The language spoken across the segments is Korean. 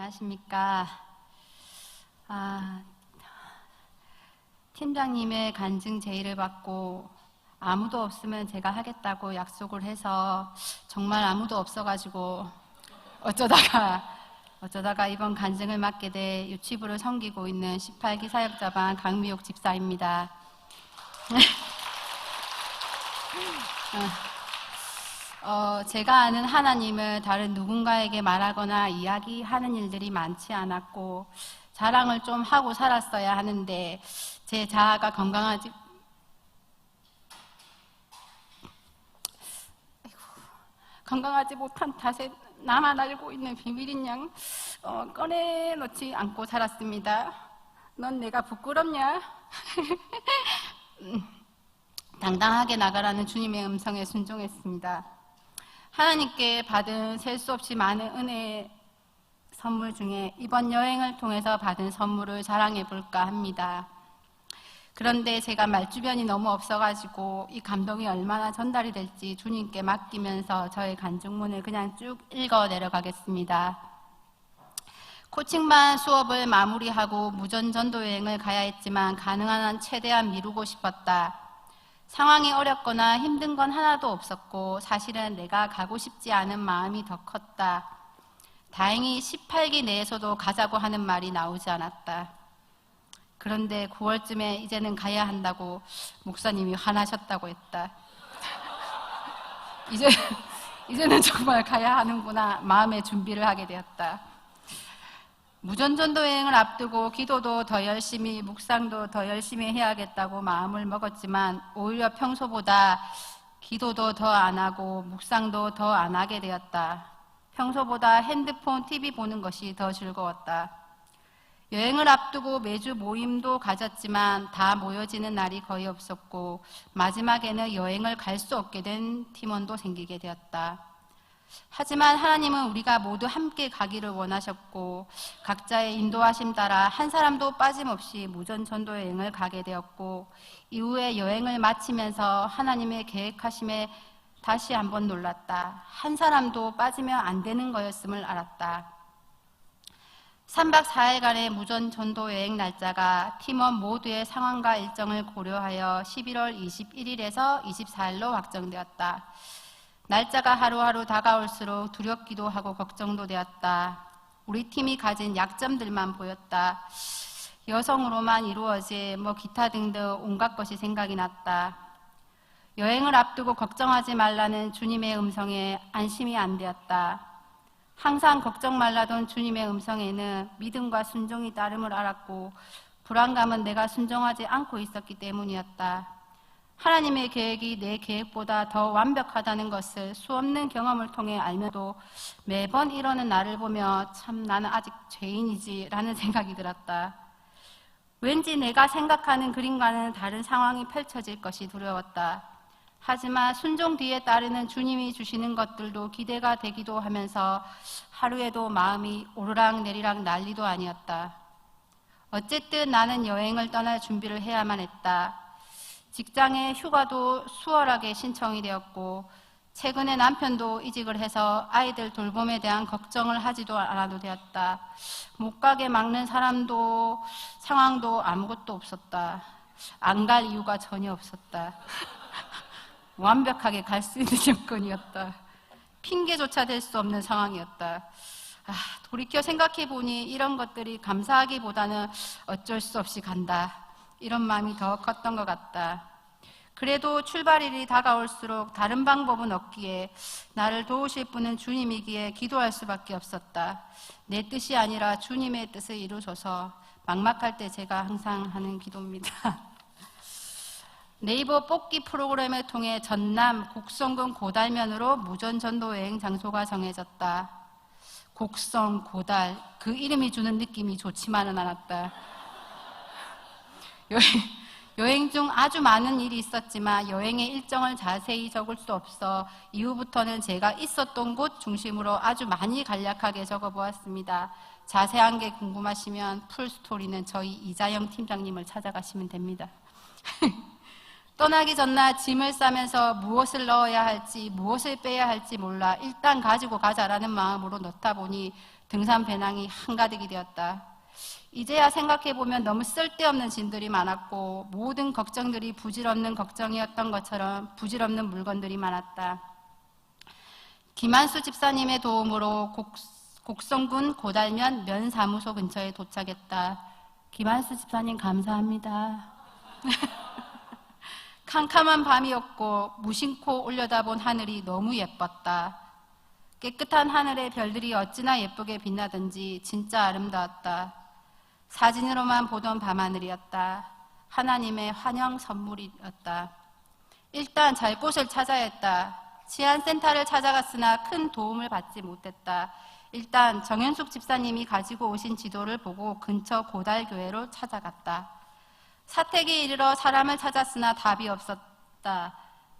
안녕하십니까. 팀장님의 간증 제의를 받고 아무도 없으면 제가 하겠다고 약속을 해서 정말 아무도 없어가지고 어쩌다가 이번 간증을 맡게 돼 유치부를 섬기고 있는 18기 사역자반 강미옥 집사입니다. 제가 아는 하나님을 다른 누군가에게 말하거나 이야기하는 일들이 많지 않았고 자랑을 좀 하고 살았어야 하는데 제 자아가 건강하지 못한 탓에 나만 알고 있는 비밀인 양 꺼내놓지 않고 살았습니다. 넌 내가 부끄럽냐? 당당하게 나가라는 주님의 음성에 순종했습니다. 하나님께 받은 셀 수 없이 많은 은혜의 선물 중에 이번 여행을 통해서 받은 선물을 자랑해 볼까 합니다. 그런데 제가 말주변이 너무 없어가지고 이 감동이 얼마나 전달이 될지 주님께 맡기면서 저의 간증문을 그냥 쭉 읽어 내려가겠습니다. 코칭반 수업을 마무리하고 무전 전도 여행을 가야 했지만 가능한 한 최대한 미루고 싶었다. 상황이 어렵거나 힘든 건 하나도 없었고 사실은 내가 가고 싶지 않은 마음이 더 컸다. 다행히 18기 내에서도 가자고 하는 말이 나오지 않았다. 그런데 9월쯤에 이제는 가야 한다고 목사님이 화나셨다고 했다. 이제는 정말 가야 하는구나 마음의 준비를 하게 되었다. 무전전도 여행을 앞두고 기도도 더 열심히 묵상도 더 열심히 해야겠다고 마음을 먹었지만 오히려 평소보다 기도도 더 안 하고 묵상도 더 안 하게 되었다. 평소보다 핸드폰, TV 보는 것이 더 즐거웠다. 여행을 앞두고 매주 모임도 가졌지만 다 모여지는 날이 거의 없었고 마지막에는 여행을 갈 수 없게 된 팀원도 생기게 되었다. 하지만 하나님은 우리가 모두 함께 가기를 원하셨고 각자의 인도하심 따라 한 사람도 빠짐없이 무전 전도 여행을 가게 되었고 이후에 여행을 마치면서 하나님의 계획하심에 다시 한번 놀랐다. 한 사람도 빠지면 안 되는 거였음을 알았다. 3박 4일간의 무전 전도 여행 날짜가 팀원 모두의 상황과 일정을 고려하여 11월 21일에서 24일로 확정되었다. 날짜가 하루하루 다가올수록 두렵기도 하고 걱정도 되었다. 우리 팀이 가진 약점들만 보였다. 여성으로만 이루어질 기타 등등 온갖 것이 생각이 났다. 여행을 앞두고 걱정하지 말라는 주님의 음성에 안심이 안 되었다. 항상 걱정 말라던 주님의 음성에는 믿음과 순종이 따름을 알았고 불안감은 내가 순종하지 않고 있었기 때문이었다. 하나님의 계획이 내 계획보다 더 완벽하다는 것을 수없는 경험을 통해 알면도 매번 이러는 나를 보며 참 나는 아직 죄인이지 라는 생각이 들었다. 왠지 내가 생각하는 그림과는 다른 상황이 펼쳐질 것이 두려웠다. 하지만 순종 뒤에 따르는 주님이 주시는 것들도 기대가 되기도 하면서 하루에도 마음이 오르락 내리락 난리도 아니었다. 어쨌든 나는 여행을 떠날 준비를 해야만 했다. 직장의 휴가도 수월하게 신청이 되었고 최근에 남편도 이직을 해서 아이들 돌봄에 대한 걱정을 하지도 않아도 되었다. 못 가게 막는 사람도 상황도 아무것도 없었다. 안 갈 이유가 전혀 없었다. 완벽하게 갈 수 있는 여건이었다. 핑계조차 될 수 없는 상황이었다. 돌이켜 생각해보니 이런 것들이 감사하기보다는 어쩔 수 없이 간다. 이런 마음이 더 컸던 것 같다. 그래도 출발일이 다가올수록 다른 방법은 없기에 나를 도우실 분은 주님이기에 기도할 수밖에 없었다. 내 뜻이 아니라 주님의 뜻을 이루소서. 막막할 때 제가 항상 하는 기도입니다. 네이버 뽑기 프로그램을 통해 전남 곡성군 고달면으로 무전 전도 여행 장소가 정해졌다. 곡성, 고달, 그 이름이 주는 느낌이 좋지만은 않았다. 여행 중 아주 많은 일이 있었지만 여행의 일정을 자세히 적을 수 없어 이후부터는 제가 있었던 곳 중심으로 아주 많이 간략하게 적어보았습니다. 자세한 게 궁금하시면 풀스토리는 저희 이자영 팀장님을 찾아가시면 됩니다. 떠나기 전날 짐을 싸면서 무엇을 넣어야 할지 무엇을 빼야 할지 몰라 일단 가지고 가자라는 마음으로 넣다 보니 등산 배낭이 한가득이 되었다. 이제야 생각해보면 너무 쓸데없는 짐들이 많았고 모든 걱정들이 부질없는 걱정이었던 것처럼 부질없는 물건들이 많았다. 김한수 집사님의 도움으로 곡성군 고달면 면사무소 근처에 도착했다. 김한수 집사님 감사합니다. 캄캄한 밤이었고 무심코 올려다본 하늘이 너무 예뻤다. 깨끗한 하늘에 별들이 어찌나 예쁘게 빛나든지 진짜 아름다웠다. 사진으로만 보던 밤하늘이었다. 하나님의 환영 선물이었다. 일단 잘 곳을 찾아야 했다. 치안센터를 찾아갔으나 큰 도움을 받지 못했다. 일단 정현숙 집사님이 가지고 오신 지도를 보고 근처 고달교회로 찾아갔다. 사택에 이르러 사람을 찾았으나 답이 없었다.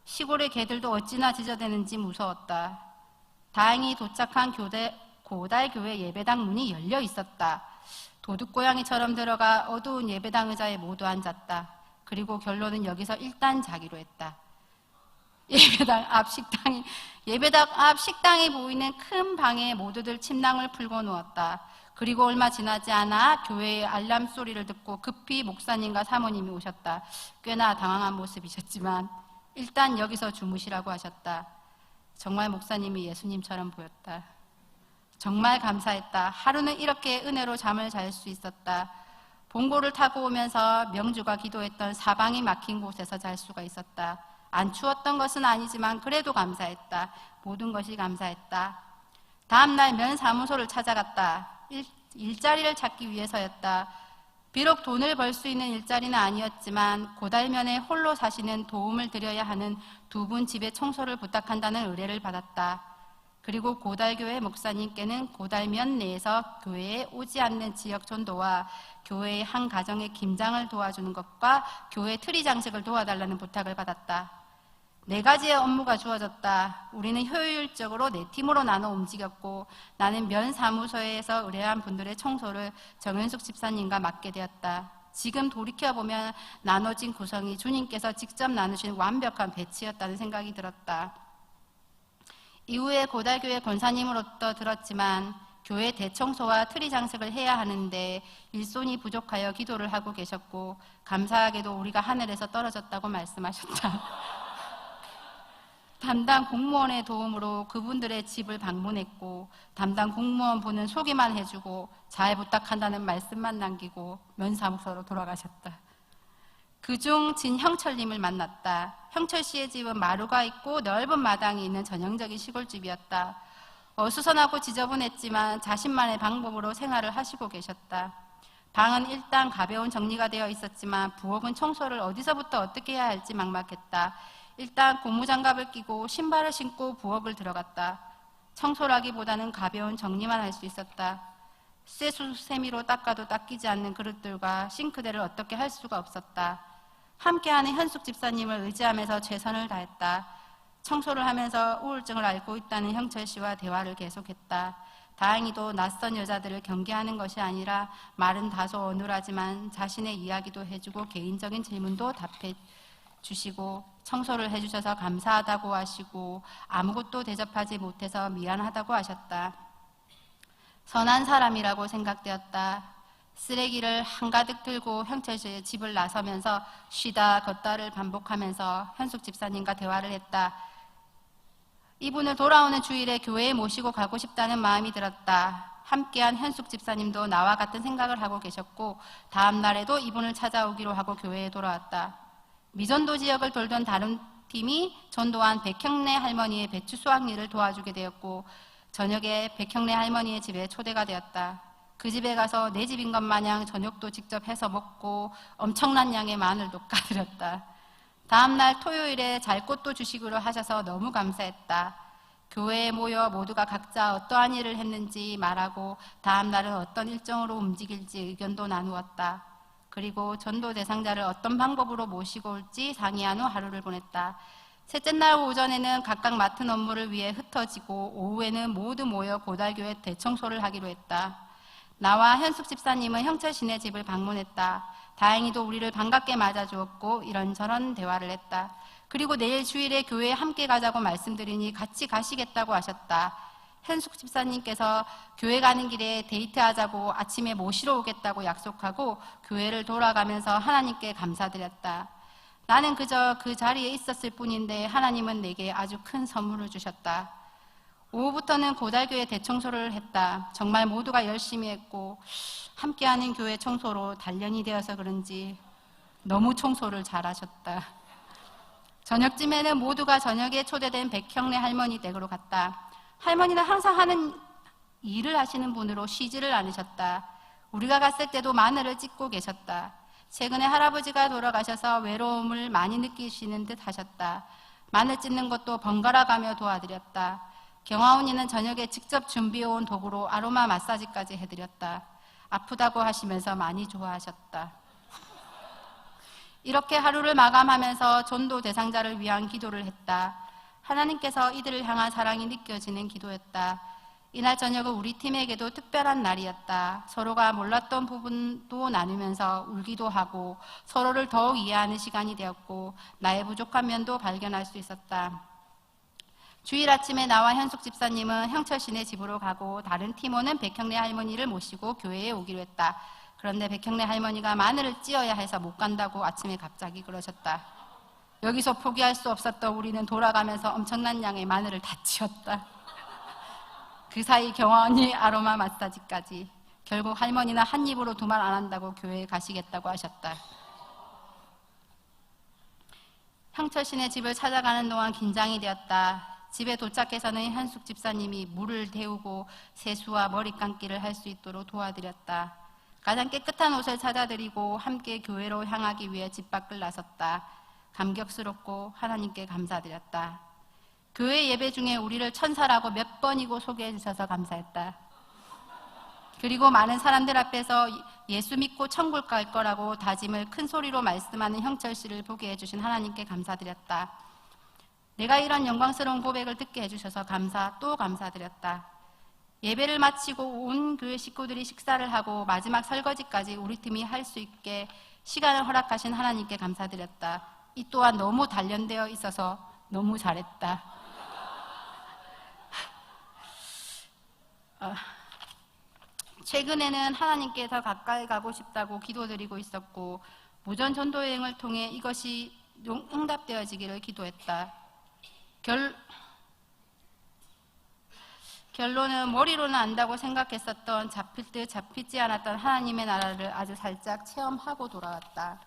시골의 개들도 어찌나 짖어대는지 무서웠다. 다행히 도착한 고달교회 예배당 문이 열려 있었다. 도둑고양이처럼 들어가 어두운 예배당 의자에 모두 앉았다. 그리고 결론은 여기서 일단 자기로 했다. 예배당 앞 식당이 보이는 큰 방에 모두들 침낭을 풀고 누웠다. 그리고 얼마 지나지 않아 교회의 알람 소리를 듣고 급히 목사님과 사모님이 오셨다. 꽤나 당황한 모습이셨지만 일단 여기서 주무시라고 하셨다. 정말 목사님이 예수님처럼 보였다. 정말 감사했다. 하루는 이렇게 은혜로 잠을 잘 수 있었다. 봉고를 타고 오면서 명주가 기도했던 사방이 막힌 곳에서 잘 수가 있었다. 안 추웠던 것은 아니지만 그래도 감사했다. 모든 것이 감사했다. 다음날 면사무소를 찾아갔다. 일자리를 찾기 위해서였다. 비록 돈을 벌 수 있는 일자리는 아니었지만 고달면에 홀로 사시는 도움을 드려야 하는 두 분 집의 청소를 부탁한다는 의뢰를 받았다. 그리고 고달교회 목사님께는 고달면 내에서 교회에 오지 않는 지역 전도와 교회의 한 가정의 김장을 도와주는 것과 교회 트리 장식을 도와달라는 부탁을 받았다. 4가지의 업무가 주어졌다. 우리는 효율적으로 4팀으로 나눠 움직였고 나는 면사무소에서 의뢰한 분들의 청소를 정현숙 집사님과 맡게 되었다. 지금 돌이켜보면 나눠진 구성이 주님께서 직접 나누신 완벽한 배치였다는 생각이 들었다. 이후에 고달교회 권사님으로부터 들었지만 교회 대청소와 트리 장식을 해야 하는데 일손이 부족하여 기도를 하고 계셨고 감사하게도 우리가 하늘에서 떨어졌다고 말씀하셨다. 담당 공무원의 도움으로 그분들의 집을 방문했고 담당 공무원분은 소개만 해주고 잘 부탁한다는 말씀만 남기고 면사무소로 돌아가셨다. 그중 진형철님을 만났다. 형철 씨의 집은 마루가 있고 넓은 마당이 있는 전형적인 시골집이었다. 어수선하고 지저분했지만 자신만의 방법으로 생활을 하시고 계셨다. 방은 일단 가벼운 정리가 되어 있었지만 부엌은 청소를 어디서부터 어떻게 해야 할지 막막했다. 일단 고무장갑을 끼고 신발을 신고 부엌을 들어갔다. 청소라기보다는 가벼운 정리만 할 수 있었다. 쇠수세미로 닦아도 닦이지 않는 그릇들과 싱크대를 어떻게 할 수가 없었다. 함께하는 현숙 집사님을 의지하면서 최선을 다했다. 청소를 하면서 우울증을 앓고 있다는 형철 씨와 대화를 계속했다. 다행히도 낯선 여자들을 경계하는 것이 아니라 말은 다소 어눌하지만 자신의 이야기도 해주고 개인적인 질문도 답해 주시고 청소를 해주셔서 감사하다고 하시고 아무것도 대접하지 못해서 미안하다고 하셨다. 선한 사람이라고 생각되었다. 쓰레기를 한가득 들고 형철 씨의 집을 나서면서 쉬다 걷다를 반복하면서 현숙 집사님과 대화를 했다. 이분을 돌아오는 주일에 교회에 모시고 가고 싶다는 마음이 들었다. 함께한 현숙 집사님도 나와 같은 생각을 하고 계셨고 다음 날에도 이분을 찾아오기로 하고 교회에 돌아왔다. 미전도 지역을 돌던 다른 팀이 전도한 백형래 할머니의 배추 수확 일을 도와주게 되었고 저녁에 백형래 할머니의 집에 초대가 되었다. 그 집에 가서 내 집인 것 마냥 저녁도 직접 해서 먹고 엄청난 양의 마늘도 까드렸다. 다음날 토요일에 잘 꽃도 주시기로 하셔서 너무 감사했다. 교회에 모여 모두가 각자 어떠한 일을 했는지 말하고 다음날은 어떤 일정으로 움직일지 의견도 나누었다. 그리고 전도 대상자를 어떤 방법으로 모시고 올지 상의한 후 하루를 보냈다. 셋째 날 오전에는 각각 맡은 업무를 위해 흩어지고 오후에는 모두 모여 고달교회 대청소를 하기로 했다. 나와 현숙 집사님은 형철 씨네 집을 방문했다. 다행히도 우리를 반갑게 맞아주었고 이런저런 대화를 했다. 그리고 내일 주일에 교회에 함께 가자고 말씀드리니 같이 가시겠다고 하셨다. 현숙 집사님께서 교회 가는 길에 데이트하자고 아침에 모시러 오겠다고 약속하고 교회를 돌아가면서 하나님께 감사드렸다. 나는 그저 그 자리에 있었을 뿐인데 하나님은 내게 아주 큰 선물을 주셨다. 오후부터는 고달교회 대청소를 했다. 정말 모두가 열심히 했고 함께하는 교회 청소로 단련이 되어서 그런지 너무 청소를 잘하셨다. 저녁쯤에는 모두가 저녁에 초대된 백형네 할머니 댁으로 갔다. 할머니는 항상 하는 일을 하시는 분으로 쉬지를 않으셨다. 우리가 갔을 때도 마늘을 찢고 계셨다. 최근에 할아버지가 돌아가셔서 외로움을 많이 느끼시는 듯 하셨다. 마늘 찢는 것도 번갈아 가며 도와드렸다. 경화언니는 저녁에 직접 준비해온 도구로 아로마 마사지까지 해드렸다. 아프다고 하시면서 많이 좋아하셨다. 이렇게 하루를 마감하면서 전도 대상자를 위한 기도를 했다. 하나님께서 이들을 향한 사랑이 느껴지는 기도였다. 이날 저녁은 우리 팀에게도 특별한 날이었다. 서로가 몰랐던 부분도 나누면서 울기도 하고 서로를 더욱 이해하는 시간이 되었고 나의 부족한 면도 발견할 수 있었다. 주일 아침에 나와 현숙 집사님은 형철 씨네 집으로 가고 다른 팀원은 백형네 할머니를 모시고 교회에 오기로 했다. 그런데 백형네 할머니가 마늘을 찧어야 해서 못 간다고 아침에 갑자기 그러셨다. 여기서 포기할 수 없었던 우리는 돌아가면서 엄청난 양의 마늘을 다 찧었다. 그 사이 경화 언니 아로마 마사지까지. 결국 할머니는 한 입으로 두 말 안 한다고 교회에 가시겠다고 하셨다. 형철 씨네 집을 찾아가는 동안 긴장이 되었다. 집에 도착해서는 현숙 집사님이 물을 데우고 세수와 머리 감기를 할 수 있도록 도와드렸다. 가장 깨끗한 옷을 찾아드리고 함께 교회로 향하기 위해 집 밖을 나섰다. 감격스럽고 하나님께 감사드렸다. 교회 예배 중에 우리를 천사라고 몇 번이고 소개해 주셔서 감사했다. 그리고 많은 사람들 앞에서 예수 믿고 천국 갈 거라고 다짐을 큰 소리로 말씀하는 형철 씨를 보게 해주신 하나님께 감사드렸다. 내가 이런 영광스러운 고백을 듣게 해주셔서 또 감사드렸다. 예배를 마치고 온 교회 식구들이 식사를 하고 마지막 설거지까지 우리 팀이 할 수 있게 시간을 허락하신 하나님께 감사드렸다. 이 또한 너무 단련되어 있어서 너무 잘했다. 최근에는 하나님께 더 가까이 가고 싶다고 기도드리고 있었고 무전 전도여행을 통해 이것이 응답되어지기를 기도했다. 결론은 머리로는 안다고 생각했었던 잡힐 듯 잡히지 않았던 하나님의 나라를 아주 살짝 체험하고 돌아왔다.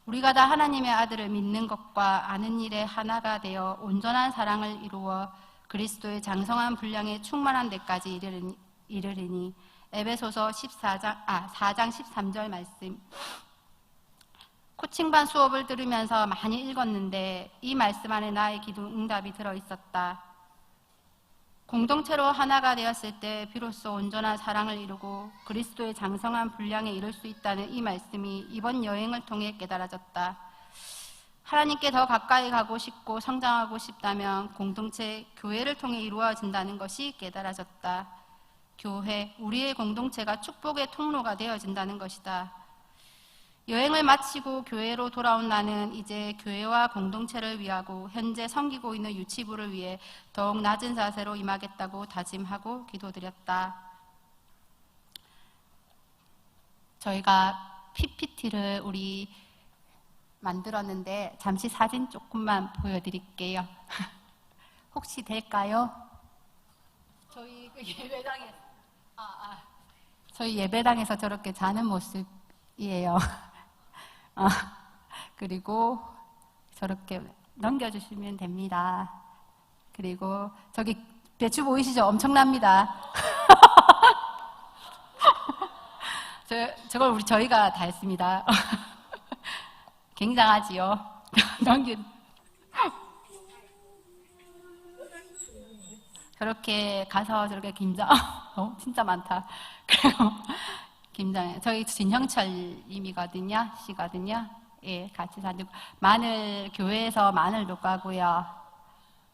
우리가 다 하나님의 아들을 믿는 것과 아는 일에 하나가 되어 온전한 사랑을 이루어 그리스도의 장성한 분량에 충만한 데까지 이르리니 에베소서 4장 13절 말씀. 코칭반 수업을 들으면서 많이 읽었는데 이 말씀 안에 나의 기도 응답이 들어있었다. 공동체로 하나가 되었을 때 비로소 온전한 사랑을 이루고 그리스도의 장성한 분량에 이를 수 있다는 이 말씀이 이번 여행을 통해 깨달아졌다. 하나님께 더 가까이 가고 싶고 성장하고 싶다면 공동체, 교회를 통해 이루어진다는 것이 깨달아졌다. 교회, 우리의 공동체가 축복의 통로가 되어진다는 것이다. 여행을 마치고 교회로 돌아온 나는 이제 교회와 공동체를 위하고 현재 섬기고 있는 유치부를 위해 더욱 낮은 자세로 임하겠다고 다짐하고 기도드렸다. 저희가 PPT를 우리 만들었는데 잠시 사진 조금만 보여드릴게요. 혹시 될까요? 저희 예배당에서 저렇게 자는 모습이에요. 그리고 저렇게 넘겨주시면 됩니다. 그리고 저기 배추 보이시죠? 엄청납니다. 저걸 저희가 다 했습니다. 굉장하지요? 저렇게 가서 저렇게 진짜 많다. 그리고 김장해. 저희 진형철님이거든요. 씨거든요. 예, 같이 사는 마늘 교회에서 마늘도 까고요.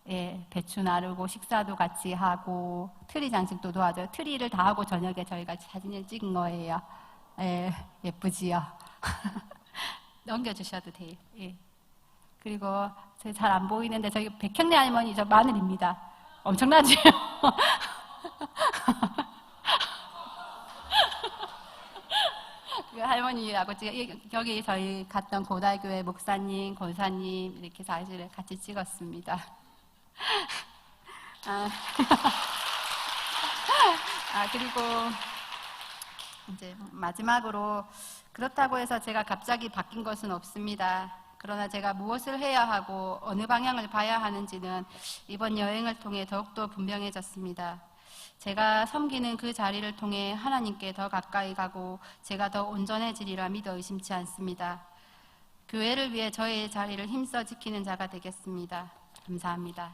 예, 배추 나르고 식사도 같이 하고 트리 장식도 도와줘요. 트리를 다 하고 저녁에 저희가 사진을 찍은 거예요. 예, 예쁘지요. 넘겨주셔도 돼요. 예. 그리고 저희 잘 안 보이는데 저희 백형네 할머니 저 마늘입니다. 엄청나지요? 그 할머니하고 여기 저희 갔던 고달교회 목사님, 권사님 이렇게 사진을 같이 찍었습니다. 아, 그리고 이제 마지막으로 그렇다고 해서 제가 갑자기 바뀐 것은 없습니다. 그러나 제가 무엇을 해야 하고 어느 방향을 봐야 하는지는 이번 여행을 통해 더욱더 분명해졌습니다. 제가 섬기는 그 자리를 통해 하나님께 더 가까이 가고 제가 더 온전해지리라 믿어 의심치 않습니다. 교회를 위해 저의 자리를 힘써 지키는 자가 되겠습니다. 감사합니다.